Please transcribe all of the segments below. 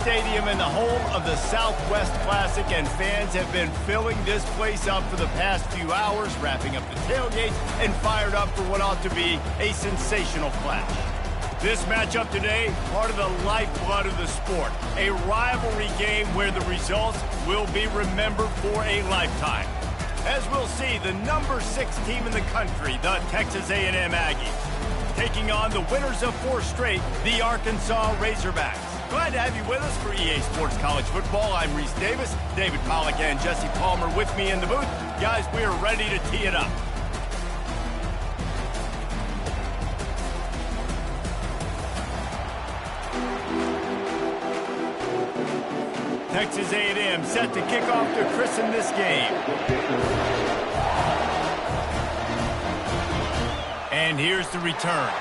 Stadium and the home of the Southwest Classic, and fans have been filling this place up for the past few hours, wrapping up the tailgates and fired up for what ought to be a sensational clash. This matchup today, part of the lifeblood of the sport, a rivalry game where the results will be remembered for a lifetime. As we'll see, the number 6 team in the country, the Texas A&M Aggies, taking on the winners of 4 straight, the Arkansas Razorbacks. Glad to have you with us for EA Sports College Football. I'm Reese Davis, David Pollack and Jesse Palmer with me in the booth. Guys, we are ready to tee it up. Texas A&M set to kick off to christen this game. And here's the return.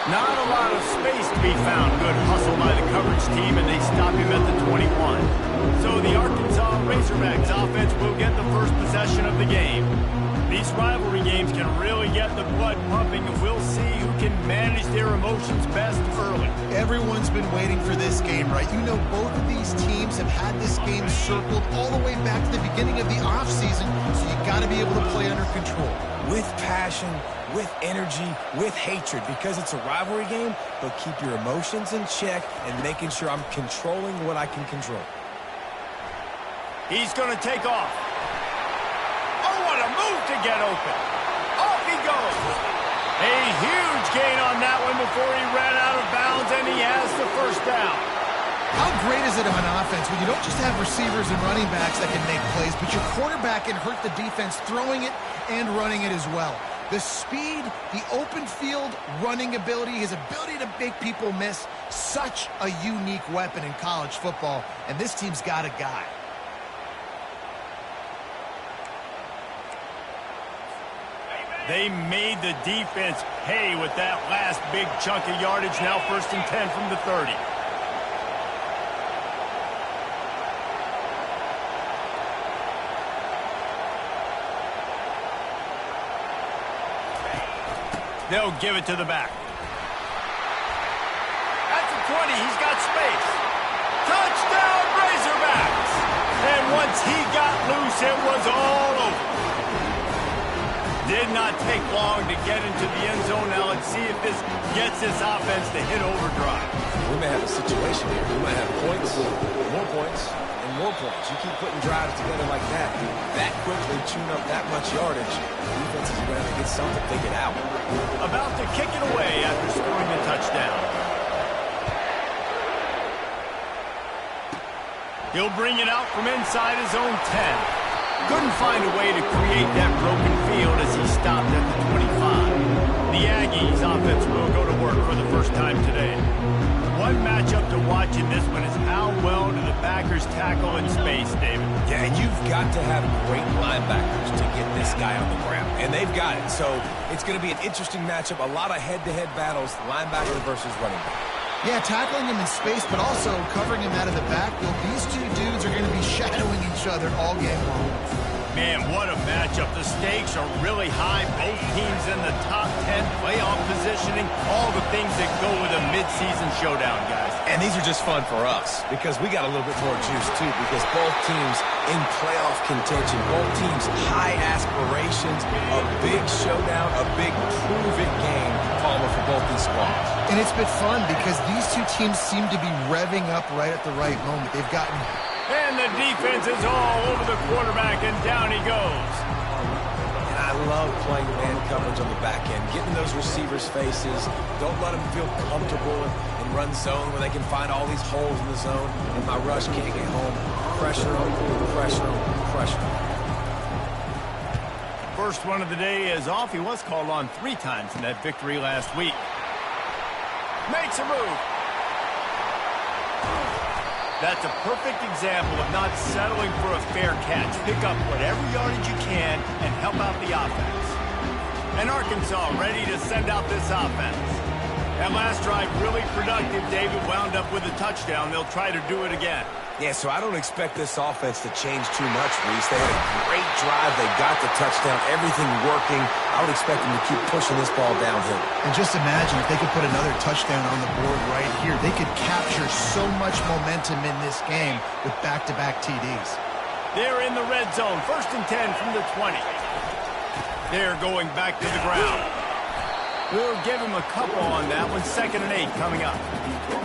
Not a lot of space to be found. Good hustle by the coverage team, and they stop him at the 21. So the Arkansas Razorbacks offense will get the first possession of the game. These rivalry games can really get the blood pumping, and we'll see who can manage their emotions best early. Everyone's been waiting for this game, right? You know, both of these teams have had this game circled all the way back to the beginning of the offseason, so you got to be able to play under control. With passion, with energy, with hatred, because it's a rivalry game, but keep your emotions in check and making sure I'm controlling what I can control. He's going to take off. Oh, what a move to get open. Off he goes. A huge gain on that one before he ran out of bounds, and he has the first down. How great is it of an offense when you don't just have receivers and running backs that can make plays, but your quarterback can hurt the defense throwing it and running it as well. The speed, the open field running ability, his ability to make people miss, such a unique weapon in college football, and this team's got a guy. They made the defense pay with that last big chunk of yardage. Now 1st and 10 from the 30. They'll give it to the back. At the 20, he's got space. Touchdown, Razorbacks! And once he got loose, it was all over. Did not take long to get into the end zone. Now let's see if this gets this offense to hit overdrive. We may have a situation here. We might have points, more points, and more points. You keep putting drives together like that quickly, tune up that much yardage, the defense is going to get something figured out. About to kick it away after scoring the touchdown. He'll bring it out from inside his own 10. Couldn't find a way to create that broken field as he stopped at the 25. The Aggies offense will go to work for the first time today. One matchup to watch in this one is how well do the backers tackle in space, David? Yeah, and you've got to have great linebackers to get this guy on the ground, and they've got it. So it's going to be an interesting matchup, a lot of head-to-head battles, linebacker versus running back. Yeah, tackling him in space, but also covering him out of the backfield. These two dudes are going to be shadowing each other all game long. Man, what a matchup. The stakes are really high. Both teams in the top 10, playoff positioning, all the things that go with a midseason showdown, guys. And these are just fun for us because we got a little bit more juice, too, because both teams in playoff contention, both teams high aspirations, a big showdown, a big prove-it game, Palmer, for both these squads. And it's been fun because these two teams seem to be revving up right at the right moment. They've gotten... And the defense is all over the quarterback, and down he goes. And I love playing man coverage on the back end, getting those receivers' faces. Don't let them feel comfortable in run zone where they can find all these holes in the zone, and my rush can't get home. Pressure them, pressure them, pressure them. First one of the day is off. He was called on 3 times in that victory last week. Makes a move. That's a perfect example of not settling for a fair catch. Pick up whatever yardage you can and help out the offense. And Arkansas ready to send out this offense. That last drive really productive. David wound up with a touchdown. They'll try to do it again. Yeah, so I don't expect this offense to change too much, Reese. They had a great drive. They got the touchdown, everything working. I would expect them to keep pushing this ball downhill. And just imagine if they could put another touchdown on the board right here. They could capture so much momentum in this game with back-to-back TDs. They're in the red zone. 1st and 10 from the 20. They're going back to the ground. We'll give him a couple on that one. 2nd and 8 coming up.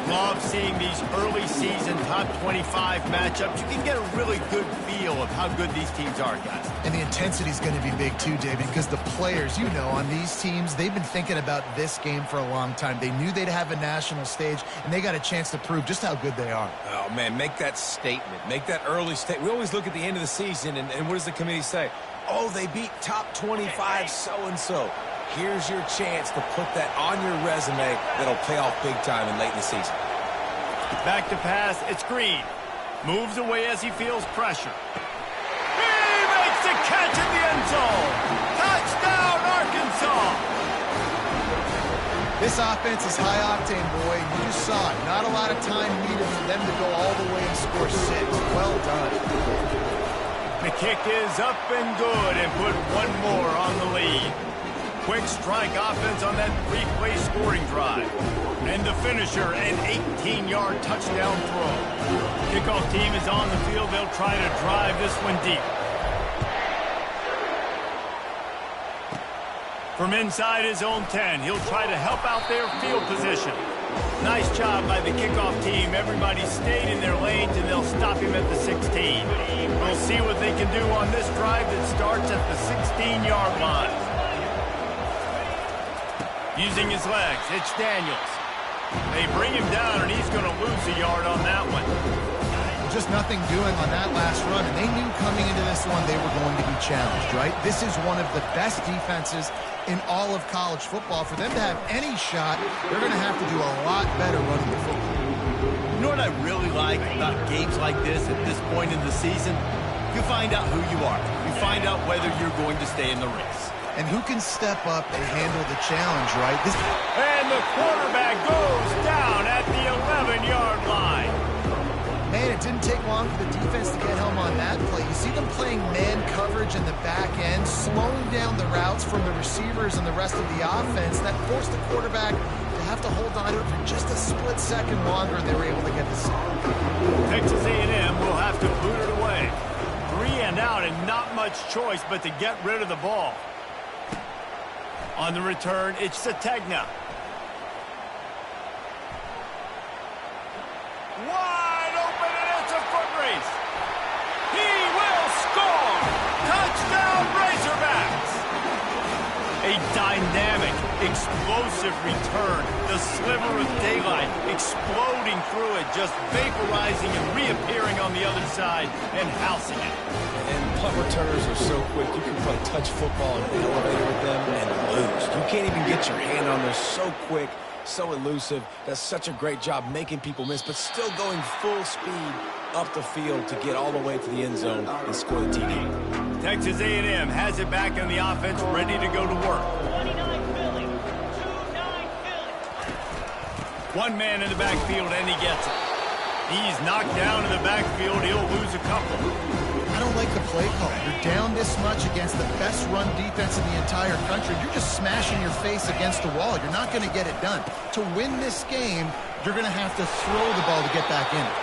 Love seeing these early season top 25 matchups. You can get a really good feel of how good these teams are, guys. And the intensity is going to be big too, David, because the players, you know, on these teams, they've been thinking about this game for a long time. They knew they'd have a national stage, and they got a chance to prove just how good they are. Oh, man, make that statement. Make that early statement. We always look at the end of the season, and what does the committee say? Oh, they beat top 25 so-and-so. Here's your chance to put that on your resume that'll pay off big time and late in the season. Back to pass, it's Green. Moves away as he feels pressure. He makes the catch in the end zone. Touchdown, Arkansas! This offense is high-octane, boy. You just saw it. Not a lot of time needed for them to go all the way and score 6. Well done. The kick is up and good and put one more on the lead. Quick strike offense on that 3-play scoring drive. And the finisher, an 18-yard touchdown throw. Kickoff team is on the field. They'll try to drive this one deep. From inside his own 10, he'll try to help out their field position. Nice job by the kickoff team. Everybody stayed in their lanes, and they'll stop him at the 16. We'll see what they can do on this drive that starts at the 16-yard line. Using his legs, it's Daniels. They bring him down, and he's going to lose a yard on that one. Just nothing doing on that last run, and they knew coming into this one they were going to be challenged, right? This is one of the best defenses in all of college football. For them to have any shot, they're going to have to do a lot better running the football. You know what I really like about games like this at this point in the season? You find out who you are. You find out whether you're going to stay in the race. And who can step up and handle the challenge, right? And the quarterback goes down at the 11-yard line. Man, it didn't take long for the defense to get home on that play. You see them playing man coverage in the back end, slowing down the routes from the receivers and the rest of the offense. That forced the quarterback to have to hold on to it for just a split second longer, and they were able to get the sack. Texas A&M will have to boot it away. 3 and out and not much choice but to get rid of the ball. On the return, it's Sategna. Wide open, and it's a foot race. He will score! Touchdown, Razorbacks! A dynamic, explosive return. The sliver of daylight exploding through it, just vaporizing and reappearing on the other side and housing it. And punt returners are so quick. You can play touch football in the elevator with them and lose. You can't even get your hand on there. So quick, so elusive. Does such a great job making people miss, but still going full speed up the field to get all the way to the end zone and score the TD. Texas A&M has it back in the offense, ready to go to work. 29 Philly. 2-9 Philly. One man in the backfield, and he gets it. He's knocked down in the backfield. He'll lose a couple. I don't like the play call. You're down this much against the best run defense in the entire country. You're just smashing your face against the wall. You're not going to get it done. To win this game, you're going to have to throw the ball to get back in it.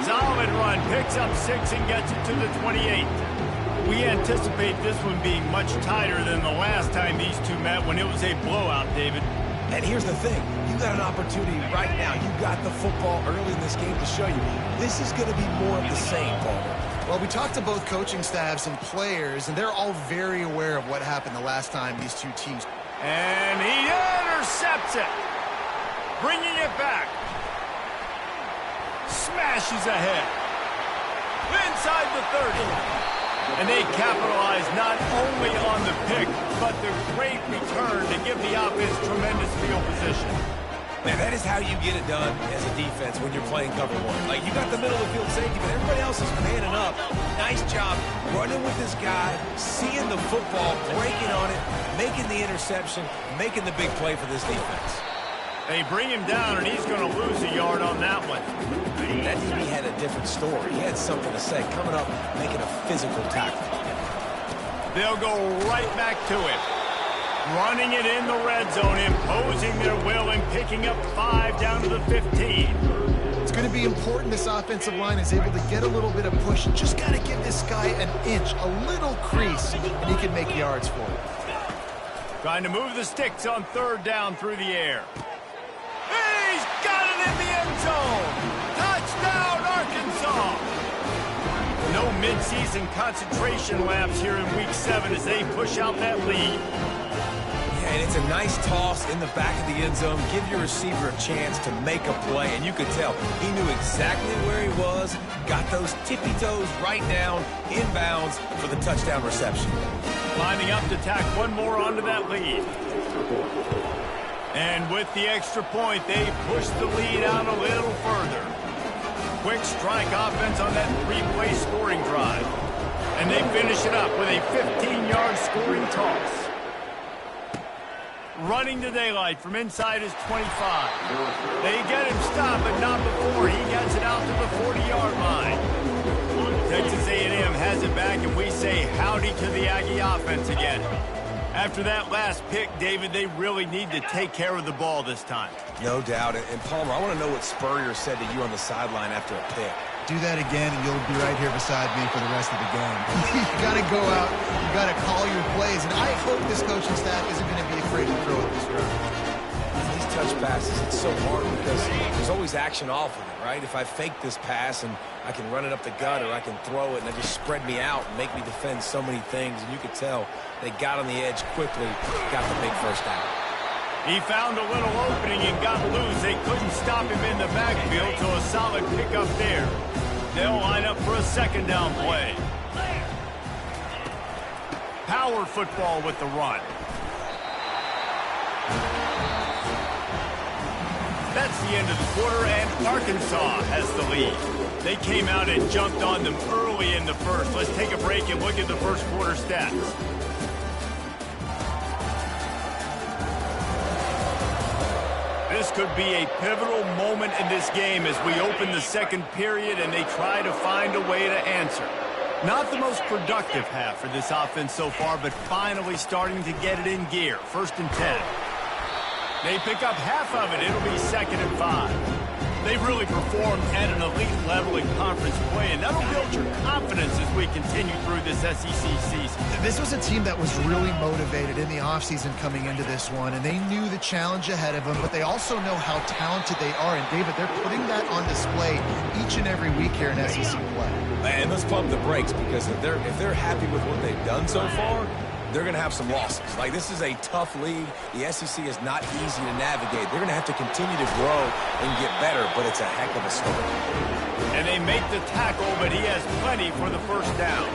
Solid run, picks up 6 and gets it to the 28. We anticipate this one being much tighter than the last time these two met when it was a blowout, David. And here's the thing. You got an opportunity right now. You got the football early in this game to show you. This is going to be more of the same, Paul. Well, we talked to both coaching staffs and players, and they're all very aware of what happened the last time these two teams. And he intercepts it. Bringing it back. Smashes ahead. Inside the 30. And they capitalize not only on the pick, but the great return to give the offense tremendous field position. Man, that is how you get it done as a defense when you're playing cover one. Like, you got the middle of the field safety, but everybody else is manning up. Nice job running with this guy, seeing the football, breaking on it, making the interception, making the big play for this defense. They bring him down, and he's going to lose a yard on that one. that to me had a different story. He had something to say, coming up, making a physical tackle. They'll go right back to it. Running it in the red zone, imposing their will and picking up 5 down to the 15. It's going to be important this offensive line is able to get a little bit of push. Just got to give this guy an inch, a little crease, and he can make yards for it. Trying to move the sticks on 3rd down through the air. He's got it in the end zone. Touchdown, Arkansas. No midseason concentration laps here in Week 7 as they push out that lead. And it's a nice toss in the back of the end zone. Give your receiver a chance to make a play, and you could tell he knew exactly where he was, got those tippy toes right down, inbounds for the touchdown reception. Lining up to tack one more onto that lead. And with the extra point, they push the lead out a little further. Quick strike offense on that 3-play scoring drive. And they finish it up with a 15-yard scoring toss. Running to daylight from inside his 25. They get him stopped, but not before he gets it out to the 40-yard line. Texas A&M has it back, and we say howdy to the Aggie offense again. After that last pick, David, they really need to take care of the ball this time. No doubt. And Palmer, I want to know what Spurrier said to you on the sideline after a pick. Do that again, and you'll be right here beside me for the rest of the game. You got to go out. You got to call your plays, and I hope this coaching staff isn't going to be afraid to throw it this round. These touch passes, it's so hard because there's always action off of it, right? If I fake this pass and I can run it up the gut or I can throw it and they just spread me out and make me defend so many things, and you could tell they got on the edge quickly, got the big first down. He found a little opening and got loose. They couldn't stop him in the backfield, so a solid pickup there. They'll line up for a 2nd down play. Power football with the run. That's the end of the quarter, and Arkansas has the lead. They came out and jumped on them early in the first. Let's take a break and look at the first quarter stats. This could be a pivotal moment in this game as we open the 2nd period and they try to find a way to answer. Not the most productive half for this offense so far, but finally starting to get it in gear. 1st and 10. They pick up half of it. It'll be 2nd and 5. They've really performed at an elite level in conference play, and that'll build your confidence as we continue through this SEC season. This was a team that was really motivated in the offseason coming into this one, and they knew the challenge ahead of them, but they also know how talented they are. And, David, they're putting that on display each and every week here in SEC play. And let's pump the brakes because if they're happy with what they've done so far, they're going to have some losses. Like, this is a tough league. The SEC is not easy to navigate. They're going to have to continue to grow and get better, but it's a heck of a start. And they make the tackle, but he has plenty for the 1st down.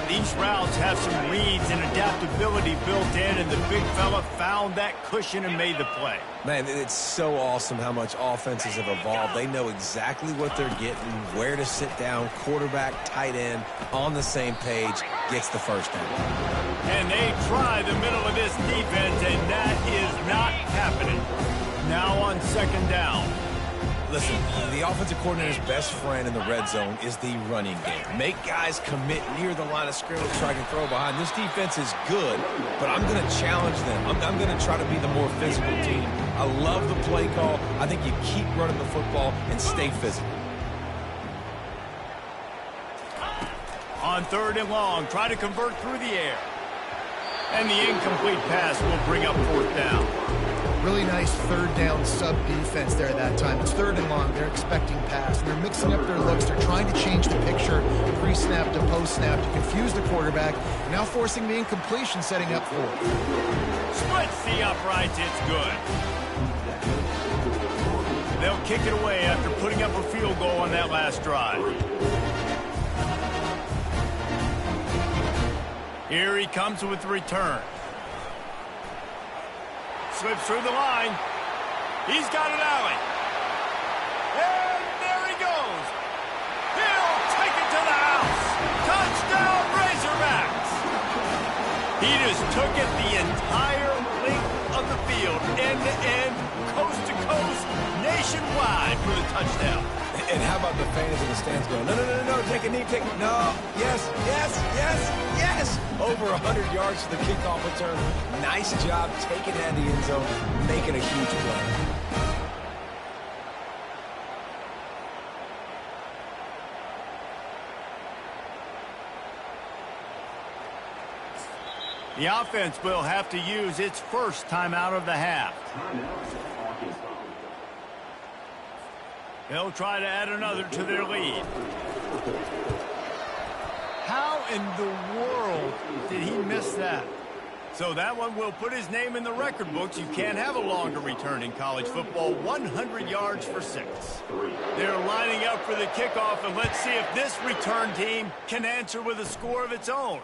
These routes have some reads and adaptability built in, and the big fella found that cushion and made the play. Man, it's so awesome how much offenses have evolved. They know exactly what they're getting, where to sit down, quarterback, tight end, on the same page, gets the 1st down. And they try the middle of this defense, and that is not happening. Now on 2nd down. Listen, the offensive coordinator's best friend in the red zone is the running game. Make guys commit near the line of scrimmage so I can throw behind. This defense is good, but I'm going to challenge them. I'm going to try to be the more physical team. I love the play call. I think you keep running the football and stay physical. On 3rd and long, try to convert through the air. And the incomplete pass will bring up 4th down. Really nice 3rd down sub-defense there that time. It's 3rd and long. They're expecting pass. They're mixing up their looks. They're trying to change the picture pre-snap to post-snap to confuse the quarterback. Now forcing the incompletion, setting up for it. Splits the uprights. It's good. They'll kick it away after putting up a field goal on that last drive. Here he comes with the return. Slips through the line. He's got an alley. And there he goes. He'll take it to the house. Touchdown, Razorbacks. He just took it the entire length of the field, end to end, coast to coast, nationwide for the touchdown. And how about the fans in the stands going, no, no, no, no, no, take a knee, take a... No, yes, yes, yes, yes! Over 100 yards for the kickoff return. Nice job taking that in the end zone, making a huge play. The offense will have to use its first timeout of the half. They'll try to add another to their lead. How in the world did he miss that? So that one will put his name in the record books. You can't have a longer return in college football. 100 yards for 6. They're lining up for the kickoff, and let's see if this return team can answer with a score of its own.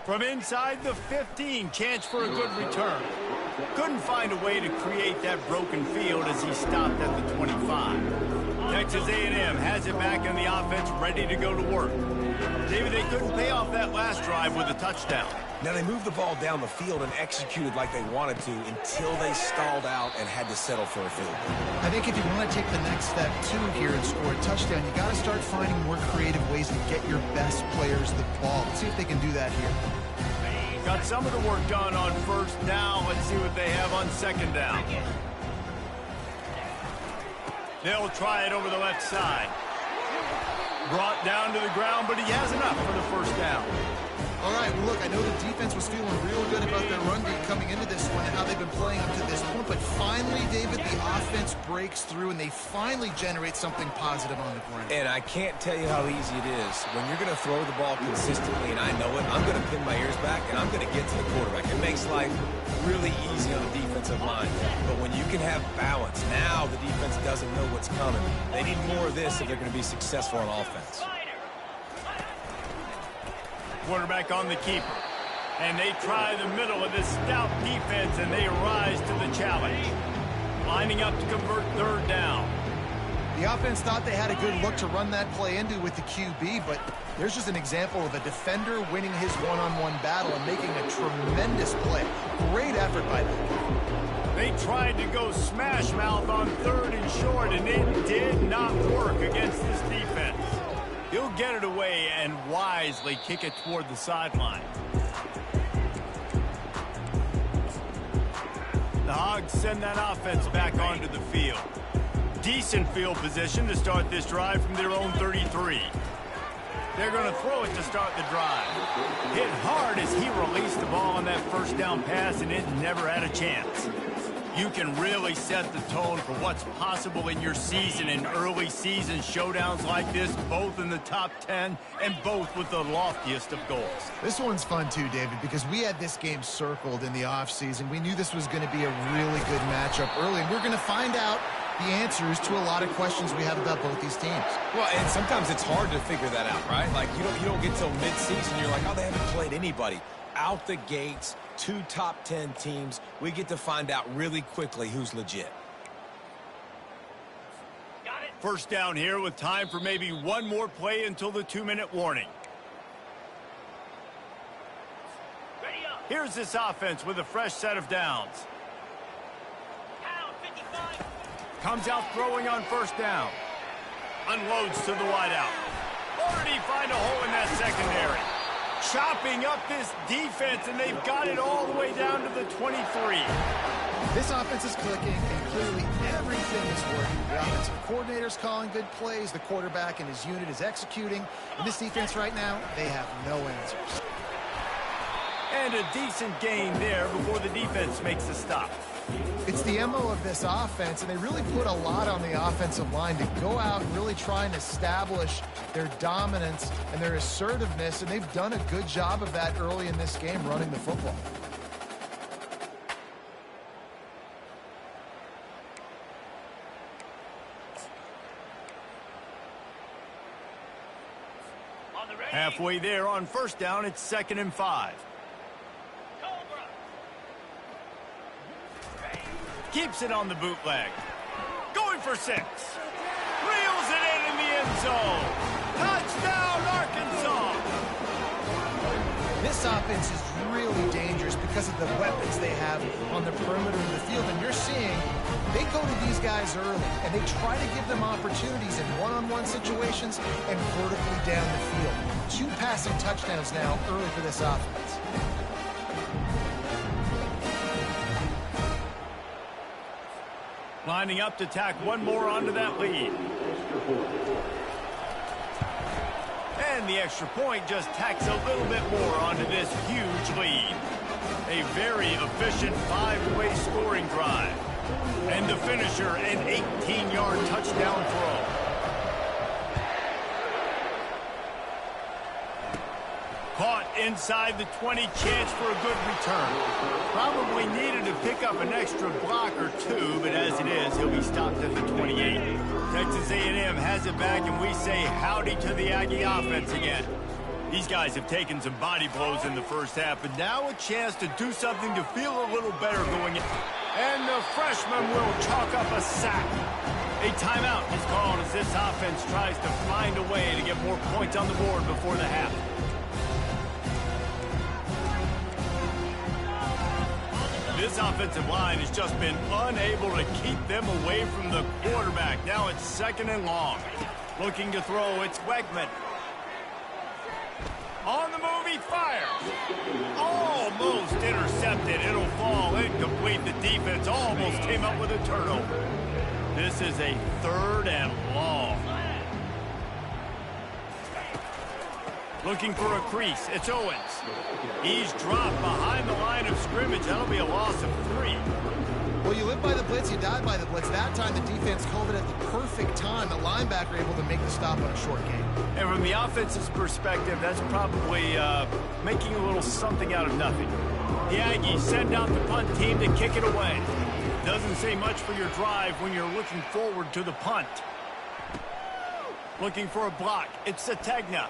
From inside the 15, chance for a good return. Couldn't find a way to create that broken field as he stopped at the 25. Texas A&M has it back in the offense, ready to go to work. David, they couldn't pay off that last drive with a touchdown. Now, they moved the ball down the field and executed like they wanted to until they stalled out and had to settle for a field goal. I think if you want to take the next step, too, here and score a touchdown, you got to start finding more creative ways to get your best players the ball. Let's see if they can do that here. Got some of the work done on first down. Let's see what they have on second down. They'll try it over the left side. Brought down to the ground, but he has enough for the first down. All right, well, look, I know the defense was feeling real good about their run game coming into this one and how they've been playing up to this point, but finally, David, the offense breaks through and they finally generate something positive on the ground. And I can't tell you how easy it is. When you're going to throw the ball consistently, and I know it, I'm going to pin my ears back and I'm going to get to the quarterback. It makes life really easy on the defensive line. But when you can have balance, now the defense doesn't know what's coming. They need more of this if they're going to be successful on offense. Quarterback on the keeper. And they try the middle of this stout defense, and they rise to the challenge. Lining up to convert third down. The offense thought they had a good look to run that play into with the QB, but there's just an example of a defender winning his one-on-one battle and making a tremendous play. Great effort by them. They tried to go smash mouth on third and short, and it did not work against this defense. He'll get it away and wisely kick it toward the sideline. The Hogs send that offense back onto the field. Decent field position to start this drive from their own 33. They're going to throw it to start the drive. Hit hard as he released the ball on that first down pass, and it never had a chance. You can really set the tone for what's possible in your season in early season showdowns like this, both in the top 10 and both with the loftiest of goals. This one's fun too, David, because we had this game circled in the offseason. We knew this was going to be a really good matchup early, and we're going to find out the answers to a lot of questions we have about both these teams. Well, and sometimes it's hard to figure that out, right? Like, you don't get till mid-season, you're like, oh, they haven't played anybody. Out the gates, 2 top 10 teams, we get to find out really quickly who's legit. Got it. First down here with time for maybe one more play until the 2-minute warning. Ready up. Here's this offense with a fresh set of downs. Pound 55. Comes out throwing on first down. Unloads to the wideout. Already find a hole in that secondary. Chopping up this defense, and they've got it all the way down to the 23. This offense is clicking, and clearly everything is working. The offensive coordinator's calling good plays. The quarterback and his unit is executing. And this defense right now, they have no answers. And a decent gain there before the defense makes a stop. It's the MO of this offense, and they really put a lot on the offensive line to go out and really try and establish their dominance and their assertiveness, and they've done a good job of that early in this game running the football. On the ready. Halfway there on first down, it's 2nd and 5. Cobra. Keeps it on the bootleg. Going for 6. Reels it in the end zone. Touchdown, Arkansas. This offense is really dangerous because of the weapons they have on the perimeter of the field. And you're seeing they go to these guys early, and they try to give them opportunities in one-on-one situations and vertically down the field. 2 passing touchdowns now early for this offense. Lining up to tack one more onto that lead. And the extra point just tacks a little bit more onto this huge lead. A very efficient 5-way scoring drive. And the finisher, an 18-yard touchdown throw. Caught inside the 20, chance for a good return. Probably needed to pick up an extra block or 2, but as it is, he'll be stopped at the 28. Texas A&M has it back, and we say howdy to the Aggie offense again. These guys have taken some body blows in the first half, but now a chance to do something to feel a little better going in. And the freshman will chalk up a sack. A timeout is called as this offense tries to find a way to get more points on the board before the half. This offensive line has just been unable to keep them away from the quarterback. Now it's 2nd and long. Looking to throw, it's Wegman. On the move, he fires. Almost intercepted. It'll fall incomplete. The defense almost came up with a turnover. This is a 3rd and long. Looking for a crease. It's Owens. He's dropped behind the line of scrimmage. That'll be a loss of 3. Well, you live by the blitz, you die by the blitz. That time the defense called it at the perfect time. The linebacker able to make the stop on a short gain. And from the offense's perspective, that's probably making a little something out of nothing. The Aggies send out the punt team to kick it away. Doesn't say much for your drive when you're looking forward to the punt. Looking for a block. It's Sategna.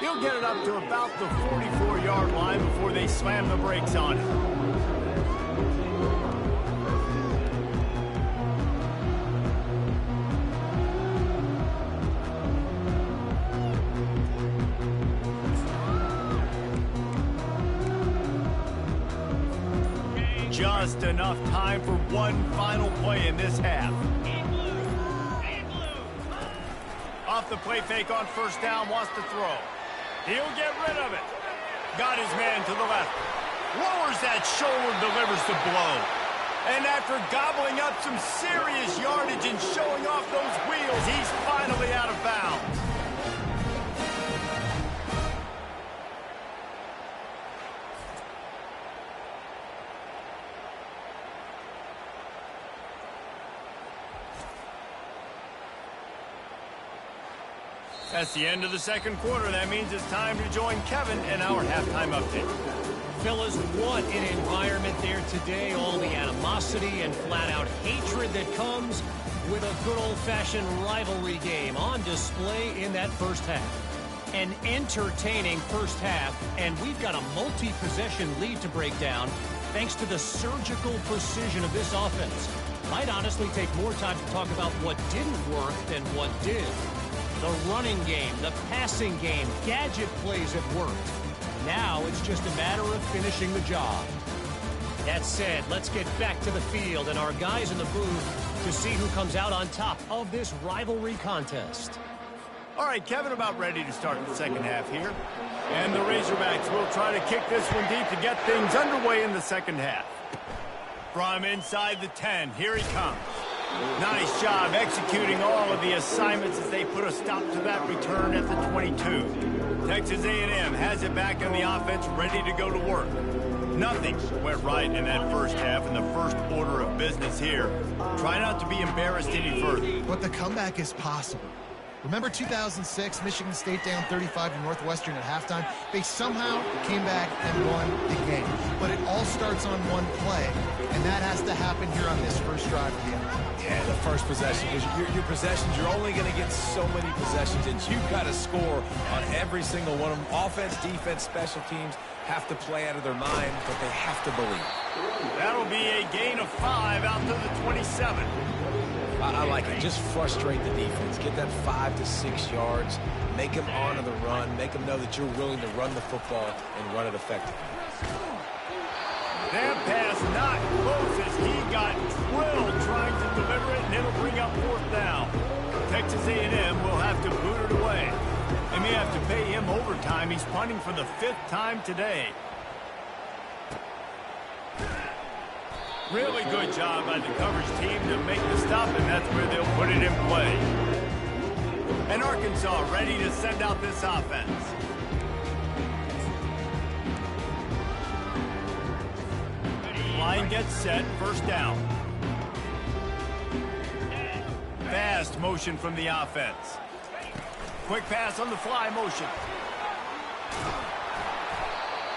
He'll get it up to about the 44-yard line before they slam the brakes on him. Just enough time for one final play in this half. Off the play fake on 1st down, wants to throw. He'll get rid of it. Got his man to the left. Lowers that shoulder, delivers the blow. And after gobbling up some serious yardage and showing off those wheels, he's finally out of bounds. That's the end of the 2nd quarter. That means it's time to join Kevin in our halftime update. Fellas, what an environment there today. All the animosity and flat-out hatred that comes with a good old-fashioned rivalry game on display in that first half. An entertaining first half, and we've got a multi-possession lead to break down thanks to the surgical precision of this offense. Might honestly take more time to talk about what didn't work than what did. The running game, the passing game, gadget plays have worked. Now it's just a matter of finishing the job. That said, let's get back to the field and our guys in the booth to see who comes out on top of this rivalry contest. All right, Kevin, about ready to start the 2nd half here. And the Razorbacks will try to kick this one deep to get things underway in the 2nd half. From inside the 10, here he comes. Nice job executing all of the assignments as they put a stop to that return at the 22. Texas A&M has it back in the offense, ready to go to work. Nothing went right in that first half, in the first order of business here. Try not to be embarrassed any further. But the comeback is possible. Remember 2006, Michigan State down 35 to Northwestern at halftime? They somehow came back and won the game. But it all starts on one play, and that has to happen here on this first drive of the game. Yeah, the first possession. Your possessions, you're only going to get so many possessions, and you've got to score on every single one of them. Offense, defense, special teams have to play out of their mind, but they have to believe. That'll be a gain of 5 out to the 27. I like it. Just frustrate the defense. Get that 5 to 6 yards. Make them honor the run. Make them know that you're willing to run the football and run it effectively. That pass not close as he got drilled trying to deliver it, and it'll bring up 4th down. Texas A&M will have to boot it away. They may have to pay him overtime. He's punting for the 5th time today. Really good job by the coverage team to make the stop, and that's where they'll put it in play. And Arkansas ready to send out this offense. Line gets set, 1st down. Fast motion from the offense. Quick pass on the fly motion.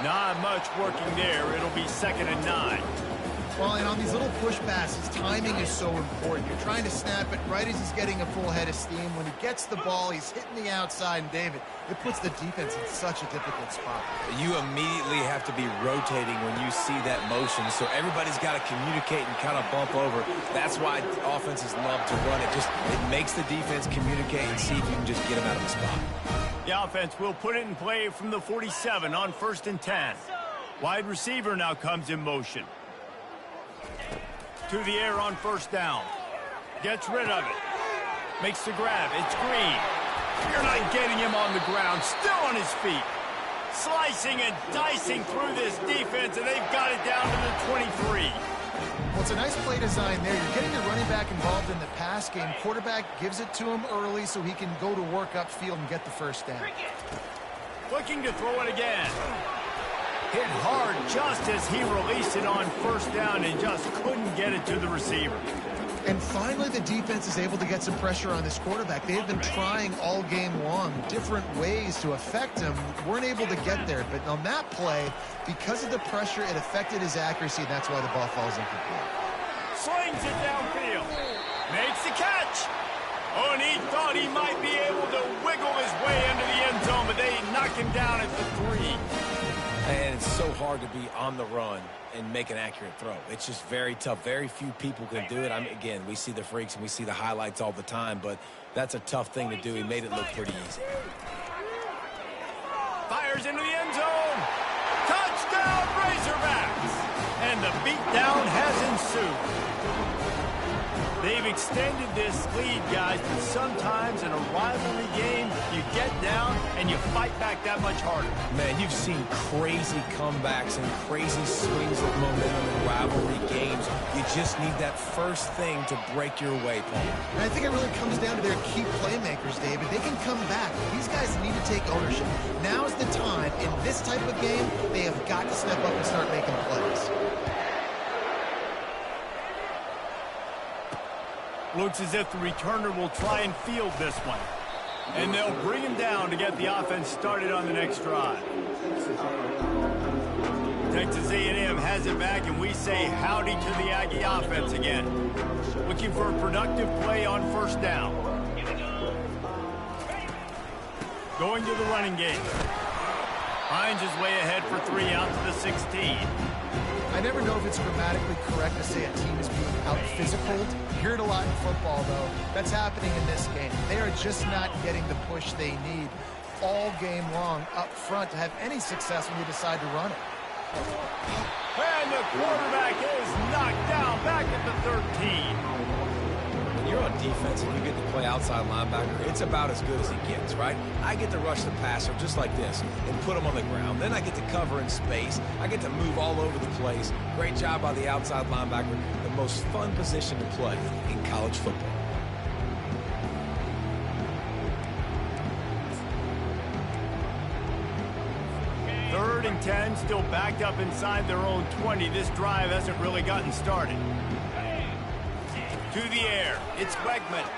Not much working there. It'll be 2nd and 9. Well, and on these little push passes, timing is so important. You're trying to snap it right as he's getting a full head of steam. When he gets the ball, he's hitting the outside, and David, it puts the defense in such a difficult spot. You immediately have to be rotating when you see that motion, so everybody's got to communicate and kind of bump over. That's why offenses love to run it. It makes the defense communicate and see if you can just get them out of the spot. The offense will put it in play from the 47 on 1st and 10. Wide receiver now comes in motion. To the air on 1st down. Gets rid of it. Makes the grab. It's Green. You're not getting him on the ground. Still on his feet. Slicing and dicing through this defense, and they've got it down to the 23. Well, it's a nice play design there. You're getting the running back involved in the pass game. Quarterback gives it to him early so he can go to work upfield and get the 1st down. Looking to throw it again. Hit hard just as he released it on 1st down and just couldn't get it to the receiver. And finally, the defense is able to get some pressure on this quarterback. They've been trying all game long different ways to affect him. Weren't able to get there. But on that play, because of the pressure, it affected his accuracy, and that's why the ball falls incomplete. Slings it downfield. Makes the catch. Oh, and he thought he might be able to wiggle his way into the end zone, but they knock him down at the 3. And it's so hard to be on the run and make an accurate throw. It's just very tough. Very few people can do it. Again, we see the freaks and we see the highlights all the time, but that's a tough thing to do. He made it look pretty easy. Fires into the end zone. Touchdown, Razorbacks. And the beatdown has ensued. They've extended this lead, guys, but sometimes in a rivalry game, you get down and you fight back that much harder. Man, you've seen crazy comebacks and crazy swings of momentum in rivalry games. You just need that first thing to break your way, Paul. And I think it really comes down to their key playmakers, David. They can come back. These guys need to take ownership. Now's the time. In this type of game, they have got to step up and start making plays. Looks as if the returner will try and field this one. And they'll bring him down to get the offense started on the next drive. Texas A&M has it back, and we say howdy to the Aggie offense again. Looking for a productive play on 1st down. Going to the running game. Finds his way ahead for 3 out to the 16. I never know if it's grammatically correct to say a team is being out-physicaled. You hear it a lot in football, though. That's happening in this game. They are just not getting the push they need all game long up front to have any success when you decide to run it. And the quarterback is knocked down back at the 13. When you're on defense and you get to play outside linebacker, it's about as good as it gets, right? I get to rush the passer just like this and put him on the ground. Then I get to cover in space. I get to move all over the place. Great job by the outside linebacker. The most fun position to play in college football. Third and 10, still backed up inside their own 20. This drive hasn't really gotten started. To the air, it's Wegman.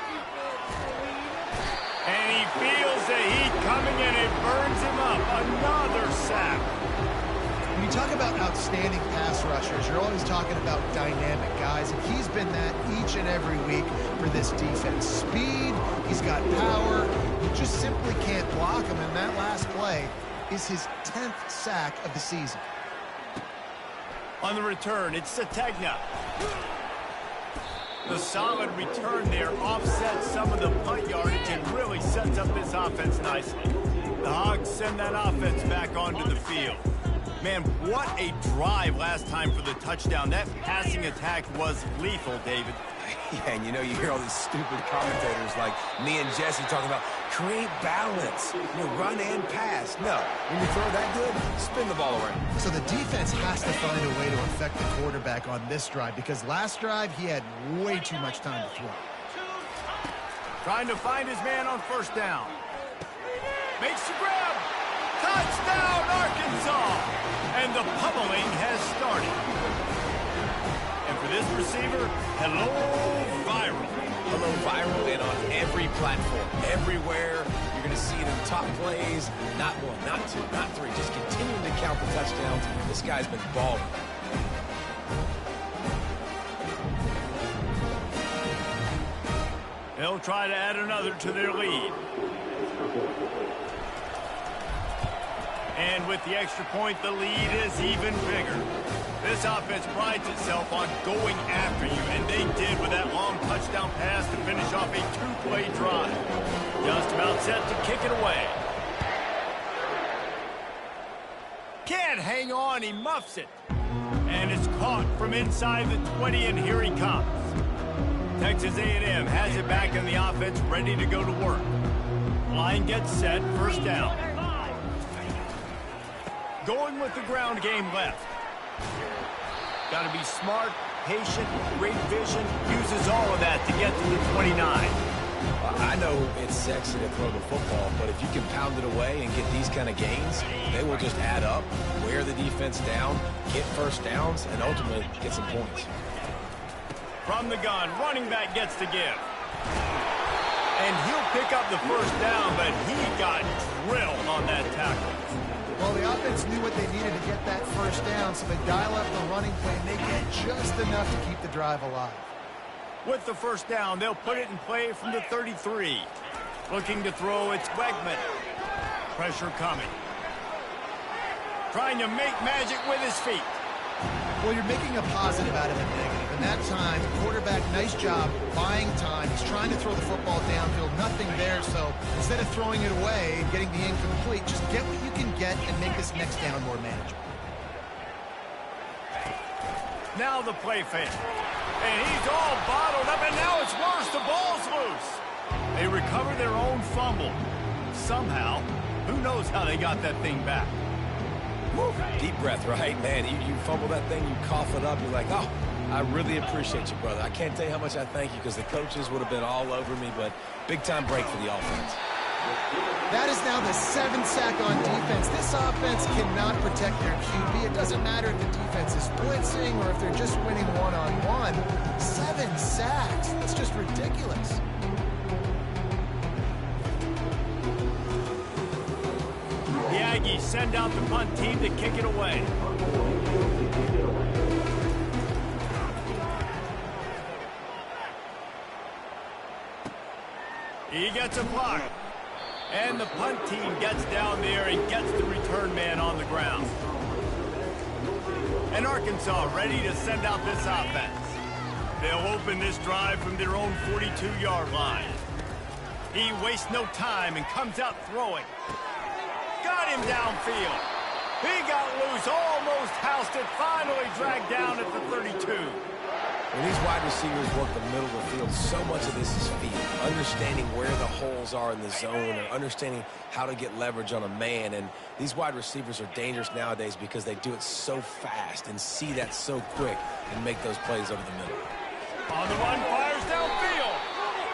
And he feels the heat coming and it burns him up. Another sack. When you talk about outstanding pass rushers, you're always talking about dynamic guys, and he's been that each and every week for this defense. Speed, he's got power, you just simply can't block him, and that last play is his 10th sack of the season. On the return, it's Sategna. The solid return there offsets some of the punt yardage and really sets up this offense nicely. The Hogs send that offense back onto the field. Man, what a drive last time for the touchdown. That passing attack was lethal, David. Yeah, and you hear all these stupid commentators like me and Jesse talking about create balance, run and pass. No, when you throw that good, spin the ball around. So the defense has to find a way to affect the quarterback on this drive because last drive he had way too much time to throw. Trying to find his man on first down. Makes the grab. Touchdown, Arkansas! And the pummeling has started. And for this receiver, hello, viral. Hello, viral, and on every platform, everywhere. You're going to see it in top plays. Not one, not two, not three. Just continuing to count the touchdowns. This guy's been balling. They'll try to add another to their lead. And with the extra point, the lead is even bigger. This offense prides itself on going after you, and they did with that long touchdown pass to finish off a two-play drive. Just about set to kick it away. Can't hang on, he muffs it. And it's caught from inside the 20, and here he comes. Texas A&M has it back in the offense, ready to go to work. Line gets set, first down. Going with the ground game left. Got to be smart, patient, great vision. Uses all of that to get to the 29. I know it's sexy to throw the football, but if you can pound it away and get these kind of gains, they will just add up, wear the defense down, get first downs, and ultimately get some points. From the gun, running back gets to give. And he'll pick up the first down, but he got drilled on that tackle. Well, the offense knew what they needed to get that first down, so they dial up the running play, and they get just enough to keep the drive alive. With the first down, they'll put it in play from the 33. Looking to throw, it's Wegman. Pressure coming. Trying to make magic with his feet. Well, you're making a positive out of a negative. And that time, the quarterback, nice job buying time. He's trying to throw the football downfield, nothing there. So instead of throwing it away and getting the incomplete, just get what you can get and make this next down more manageable. Now the play fake. And he's all bottled up, and now it's worse. The ball's loose. They recover their own fumble. Somehow, who knows how they got that thing back. Woo. Deep breath, right? Man, you fumble that thing, you cough it up, you're like, oh, I really appreciate you, brother. I can't tell you how much I thank you because the coaches would have been all over me, but big-time break for the offense. That is now the 7th sack on defense. This offense cannot protect their QB. It doesn't matter if the defense is blitzing or if they're just winning one-on-one. 7 sacks. That's just ridiculous. The Aggies send out the punt team to kick it away. He gets a block. And the punt team gets down there and gets the return man on the ground. And Arkansas ready to send out this offense. They'll open this drive from their own 42-yard line. He wastes no time and comes out throwing. Got him downfield. He got loose, almost housed it, finally dragged down at the 32. When these wide receivers work the middle of the field, so much of this is feet. Understanding where the holes are in the zone or understanding how to get leverage on a man. And these wide receivers are dangerous nowadays because they do it so fast and see that so quick and make those plays over the middle. On the run, fires downfield.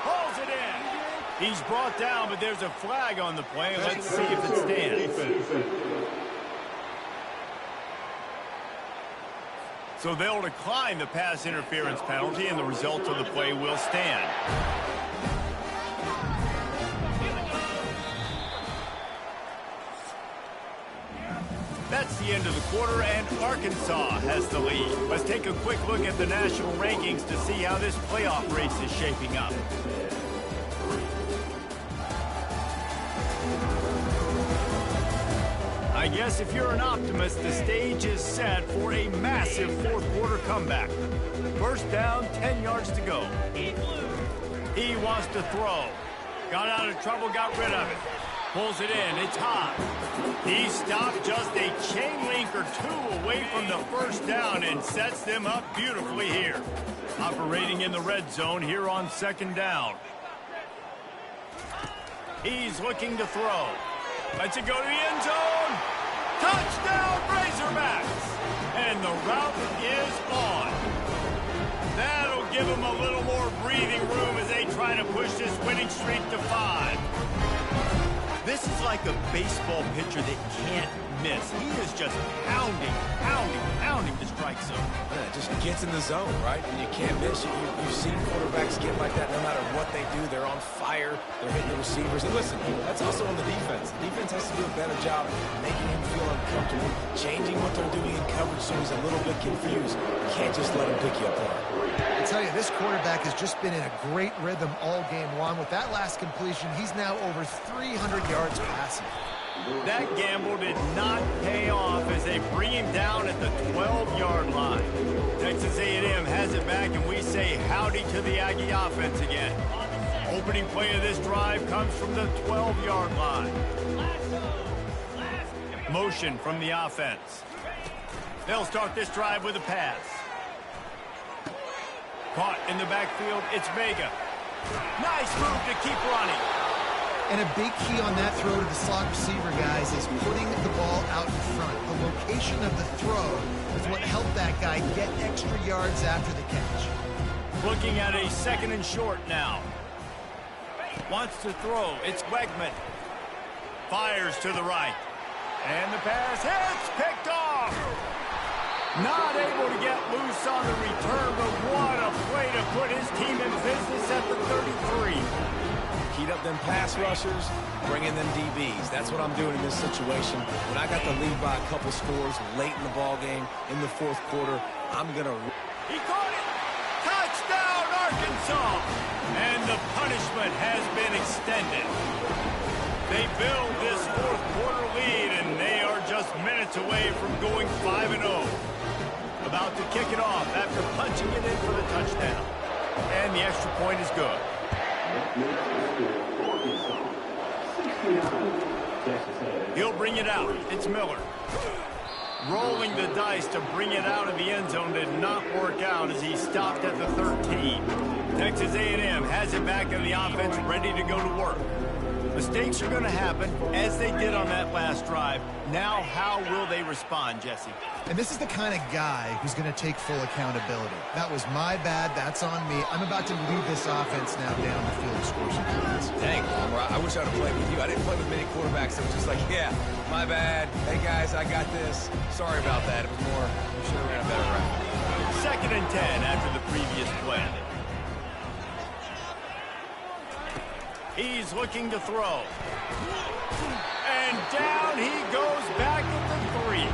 Hauls it in. He's brought down, but there's a flag on the play. Let's see if it stands. So they'll decline the pass interference penalty, and the result of the play will stand. That's the end of the quarter, and Arkansas has the lead. Let's take a quick look at the national rankings to see how this playoff race is shaping up. I guess if you're an optimist, the stage is set for a massive fourth quarter comeback. First down, 10 yards to go. He wants to throw. Got out of trouble, got rid of it. Pulls it in, it's hot. He stopped just a chain link or two away from the first down and sets them up beautifully here. Operating in the red zone here on second down. He's looking to throw. Lets it go to the end zone. Touchdown, Razorbacks! And the route is on. That'll give them a little more breathing room as they try to push this winning streak to 5. This is like a baseball pitcher that can't miss. He is just pounding the strike zone. Yeah, it just gets in the zone, right? And you can't miss. You've seen quarterbacks get like that no matter what they do. They're on fire. They're hitting the receivers. And listen, that's also on the defense. The defense has to do a better job making him feel uncomfortable, changing what they're doing in coverage so he's a little bit confused. You can't just let him pick you apart. I tell you, this quarterback has just been in a great rhythm all game long. With that last completion, he's now over 300 yards passing. That gamble did not pay off as they bring him down at the 12-yard line. Texas A&M has it back, and we say howdy to the Aggie offense again. Opening play of this drive comes from the 12-yard line. Motion from the offense. They'll start this drive with a pass. Caught in the backfield, it's Vega. Nice move to keep running. And a big key on that throw to the slot receiver, guys, is putting the ball out in front. The location of the throw is what helped that guy get extra yards after the catch. Looking at a second and short now. Wants to throw. It's Wegman. Fires to the right. And the pass hits. Picked off. Not able to get loose on the return, but what a play to put his team in business at the 33. Heat up them pass rushers, bring in them DBs. That's what I'm doing in this situation. When I got the lead by a couple scores late in the ball game, in the fourth quarter, I'm going to... He caught it! Touchdown, Arkansas! And the punishment has been extended. They build this fourth quarter lead, and they are just minutes away from going 5-0. About to kick it off after punching it in for the touchdown. And the extra point is good. He'll bring it out. It's Miller. Rolling the dice to bring it out of the end zone did not work out as he stopped at the 13. Texas A&M has it back in the offense, ready to go to work. Mistakes are going to happen, as they did on that last drive. Now, how will they respond, Jesse? And this is the kind of guy who's going to take full accountability. That was my bad. That's on me. I'm about to lead this offense now down the field to score some points. Dang, Palmer, I wish I would have played with you. I didn't play with many quarterbacks that were just like, yeah, my bad. Hey, guys, I got this. Sorry about that. It was more, we should have ran a better route. Second and 10 after the previous play. He's looking to throw. And down he goes back at the 3.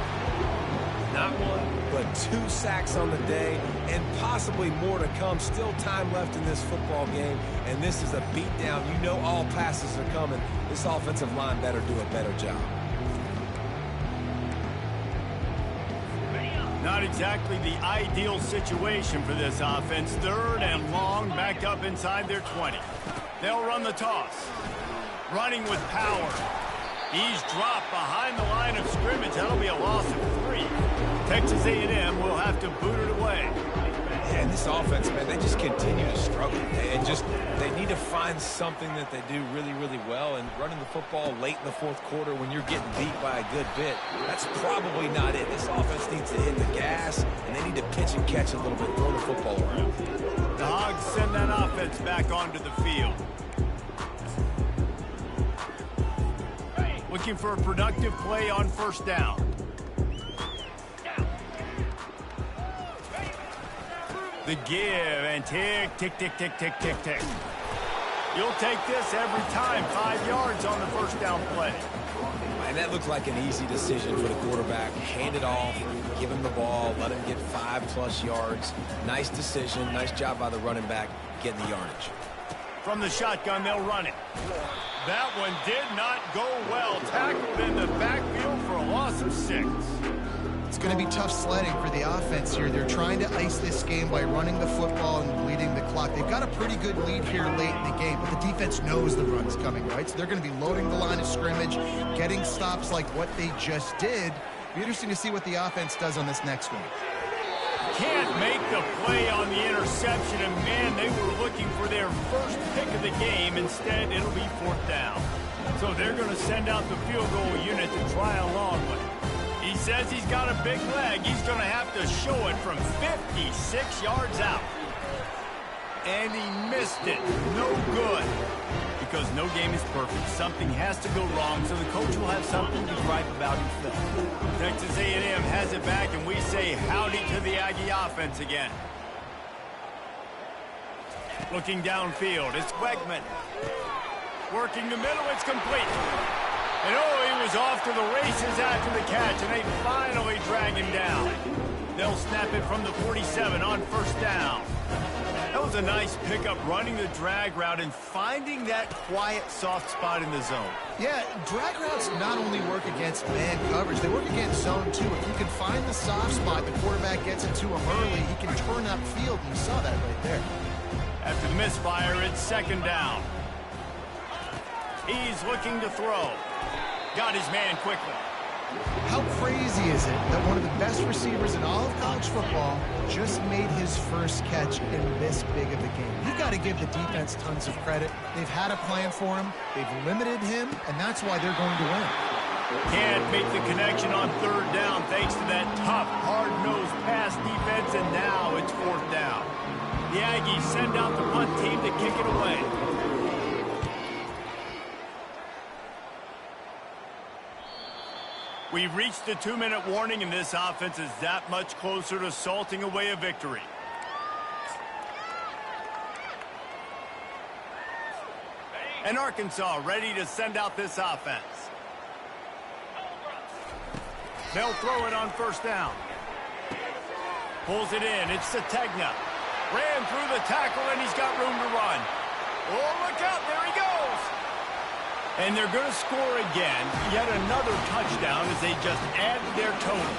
Not one, but 2 sacks on the day, and possibly more to come. Still time left in this football game, and this is a beatdown. You know all passes are coming. This offensive line better do a better job. Not exactly the ideal situation for this offense. Third and long, back up inside their 20. They'll run the toss. Running with power. He's dropped behind the line of scrimmage. That'll be a loss of 3. Texas A&M will have to boot it away. And this offense, man, they just continue to struggle. And just, they need to find something that they do really, really well. And running the football late in the fourth quarter when you're getting beat by a good bit, that's probably not it. This offense needs to hit the gas, and they need to pitch and catch a little bit, throw the football around. The Hogs send that offense back onto the field. Looking for a productive play on first down. The give and tick, tick, tick, tick, tick, tick, tick. You'll take this every time. 5 yards on the first down play. And that looked like an easy decision for the quarterback. Hand it off, give him the ball, let him get 5+ yards. Nice decision. Nice job by the running back getting the yardage. From the shotgun, they'll run it. That one did not go well. Tackled in the backfield for a loss of 6. It's going to be tough sledding for the offense here. They're trying to ice this game by running the football and bleeding the clock. They've got a pretty good lead here late in the game, but the defense knows the run's coming, right? So they're going to be loading the line of scrimmage, getting stops like what they just did. Be interesting to see what the offense does on this next one. Can't make the play on the interception, and man, they were looking for their first pick of the game. Instead, it'll be 4th down. So they're going to send out the field goal unit to try a long one. He says he's got a big leg. He's going to have to show it from 56 yards out. And he missed it. No good. Because no game is perfect. Something has to go wrong, so the coach will have something to gripe about in film. Texas A&M has it back, and we say howdy to the Aggie offense again. Looking downfield, it's Wegman. Working the middle, it's complete. And oh, he was off to the races after the catch, and they finally drag him down. They'll snap it from the 47 on 1st down. That was a nice pickup, running the drag route and finding that quiet, soft spot in the zone. Yeah, drag routes not only work against man coverage, they work against zone too. If you can find the soft spot, the quarterback gets it to him early, he can turn upfield, and you saw that right there. After the misfire, it's 2nd down. He's looking to throw. Got his man quickly. How crazy is it that one of the best receivers in all of college football just made his first catch in this big of a game? You've got to give the defense tons of credit. They've had a plan for him. They've limited him, and that's why they're going to win. Can't make the connection on 3rd down thanks to that tough, hard-nosed pass defense, and now it's 4th down. The Aggies send out the punt team to kick it away. We've reached the 2-minute warning, and this offense is that much closer to salting away a victory. And Arkansas ready to send out this offense. They'll throw it on 1st down. Pulls it in. It's Sategna. Ran through the tackle, and he's got room to run. Oh, look out. There he goes. And they're going to score again. Yet another touchdown as they just add to their total.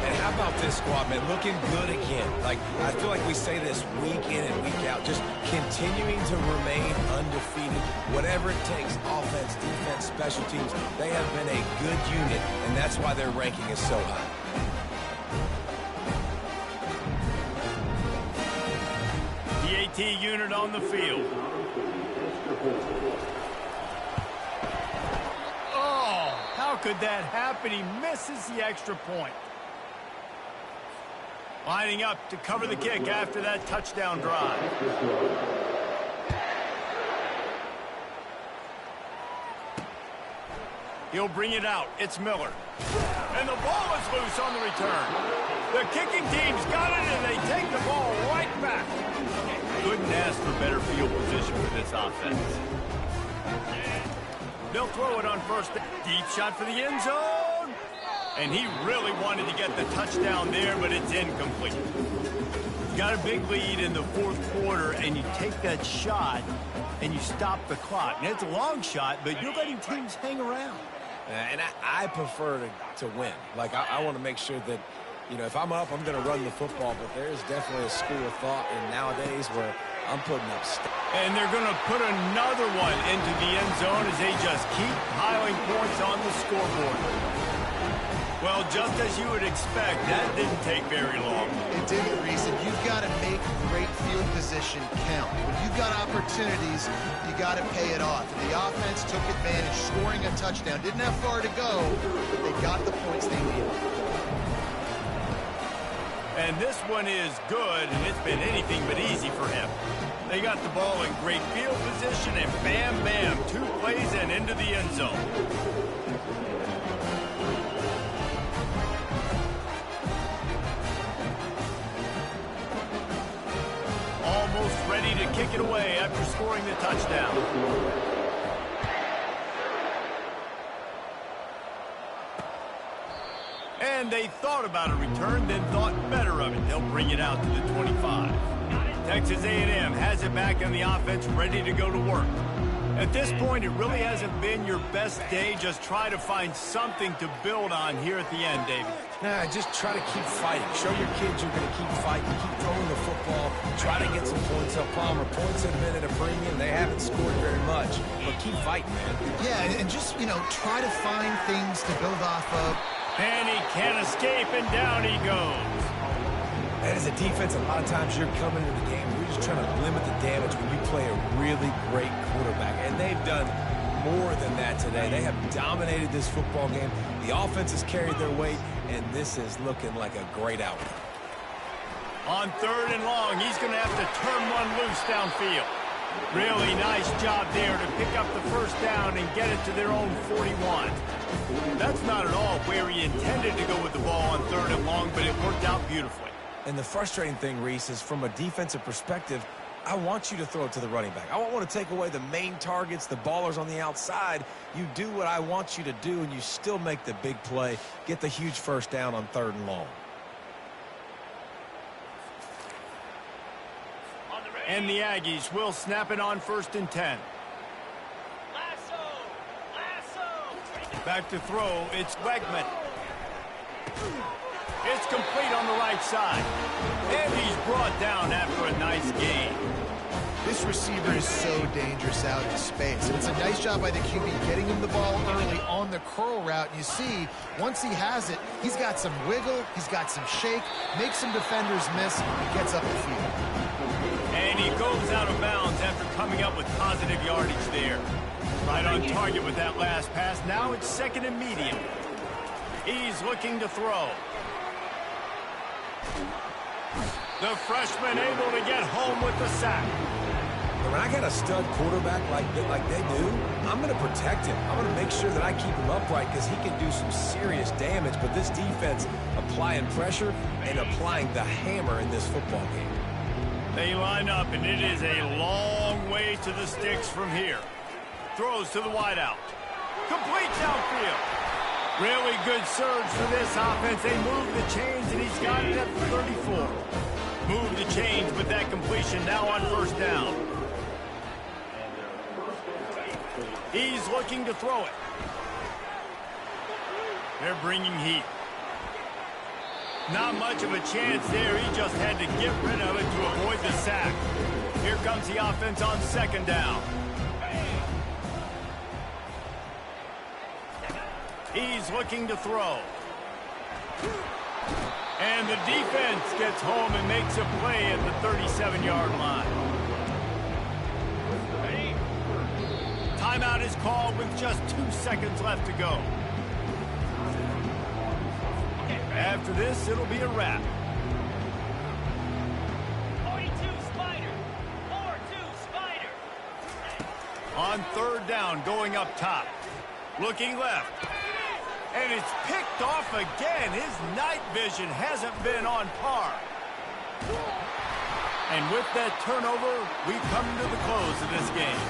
And how about this squad, man? Looking good again. Like, I feel like we say this week in and week out. Just continuing to remain undefeated. Whatever it takes, offense, defense, special teams, they have been a good unit, and that's why their ranking is so high. The AT unit on the field. How could that happen? He misses the extra point. Lining up to cover the kick after that touchdown drive. He'll bring it out. It's Miller. And the ball is loose on the return. The kicking team's got it, and they take the ball right back. Couldn't ask for better field position for this offense. They'll throw it on 1st. Deep shot for the end zone. And he really wanted to get the touchdown there, but it's incomplete. Got a big lead in the 4th quarter, and you take that shot, and you stop the clock. Now, it's a long shot, but you're letting teams hang around. And I prefer to win. Like, I want to make sure that, you know, if I'm up, I'm going to run the football, but there is definitely a school of thought in nowadays where I'm putting up and they're going to put another one into the end zone as they just keep piling points on the scoreboard. Well, just as you would expect, that didn't take very long. It didn't, Reese. You've got to make great field position count. When you've got opportunities, you got to pay it off. And the offense took advantage, scoring a touchdown. Didn't have far to go, but they got the points they needed. And this one is good, and it's been anything but easy for him. They got the ball in great field position, and bam, bam, 2 plays and into the end zone. Almost ready to kick it away after scoring the touchdown. And they thought about a return, then thought better of it. They'll bring it out to the 25. Texas A&M has it back on the offense, ready to go to work. At this point, it really hasn't been your best day. Just try to find something to build on here at the end, David. Nah, just try to keep fighting. Show your kids you're going to keep fighting. Keep throwing the football. Try to get some points up. Palmer, points have been at a premium. They haven't scored very much. But keep fighting, man. Yeah, and just, try to find things to build off of. And he can't escape, and down he goes. And as a defense, a lot of times you're coming into the game, you're just trying to limit the damage when you play a really great quarterback. And they've done more than that today. They have dominated this football game. The offense has carried their weight, and this is looking like a great outcome. On 3rd and long, he's going to have to turn one loose downfield. Really nice job there to pick up the first down and get it to their own 41. That's not at all where he intended to go with the ball on 3rd and long, but it worked out beautifully. And the frustrating thing, Reese, is from a defensive perspective, I want you to throw it to the running back. I don't want to take away the main targets, the ballers on the outside. You do what I want you to do, and you still make the big play, get the huge first down on 3rd and long. And the Aggies will snap it on 1st and 10. Back to throw, it's Wegman. It's complete on the right side. And he's brought down after a nice gain. This receiver is so dangerous out in space. And it's a nice job by the QB getting him the ball early on the curl route. And you see, once he has it, he's got some wiggle, he's got some shake, makes some defenders miss, and gets up the field. And he goes out of bounds after coming up with positive yardage there. Right on target with that last pass. Now it's 2nd and medium. He's looking to throw. The freshman able to get home with the sack. When I got a stud quarterback like they do, I'm going to protect him. I'm going to make sure that I keep him upright because he can do some serious damage. But this defense applying pressure and applying the hammer in this football game. They line up, and it is a long way to the sticks from here. Throws to the wideout. Complete downfield. Really good surge for this offense. They move the chains, and he's got it at the 34. Move the chains with that completion now on 1st down. He's looking to throw it. They're bringing heat. Not much of a chance there. He just had to get rid of it to avoid the sack. Here comes the offense on 2nd down. He's looking to throw. And the defense gets home and makes a play at the 37-yard line. Timeout is called with just 2 seconds left to go. After this, it'll be a wrap. 42 Spider. 4-2 Spider. On 3rd down, going up top. Looking left. And it's picked off again. His night vision hasn't been on par. And with that turnover, we come to the close of this game.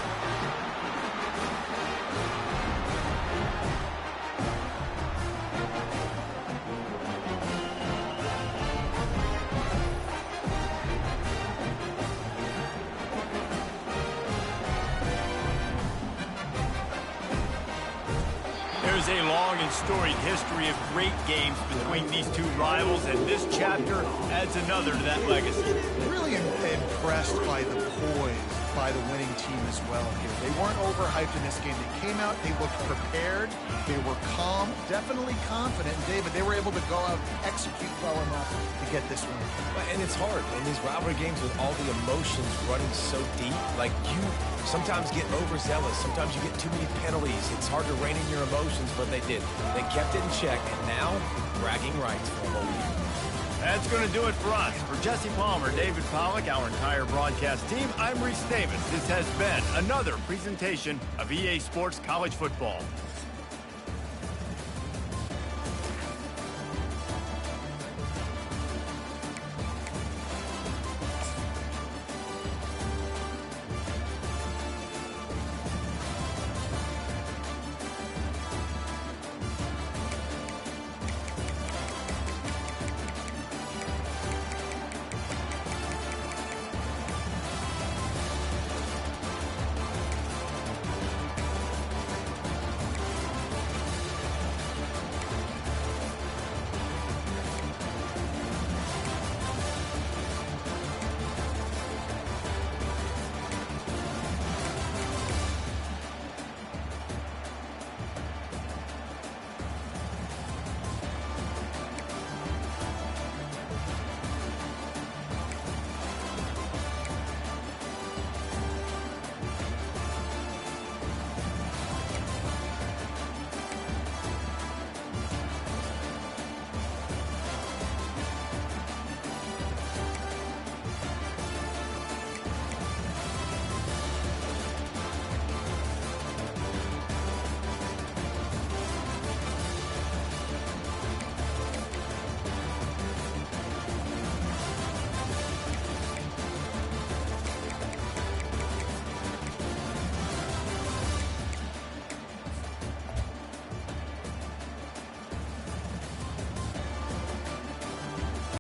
There's a long and storied history of great games between these two rivals, and this chapter adds another to that legacy. Really impressed by the poise by the winning team as well here. They weren't overhyped in this game. They came out, they looked prepared, they were calm, definitely confident. And David, they were able to go out and execute well enough to get this win. And it's hard in these rivalry games with all the emotions running so deep. Like, you sometimes get overzealous. Sometimes you get too many penalties. It's hard to rein in your emotions, but they did. They kept it in check, and now bragging rights for a whole year. That's going to do it for us. For Jesse Palmer, David Pollack, our entire broadcast team, I'm Reese Davis. This has been another presentation of EA Sports College Football.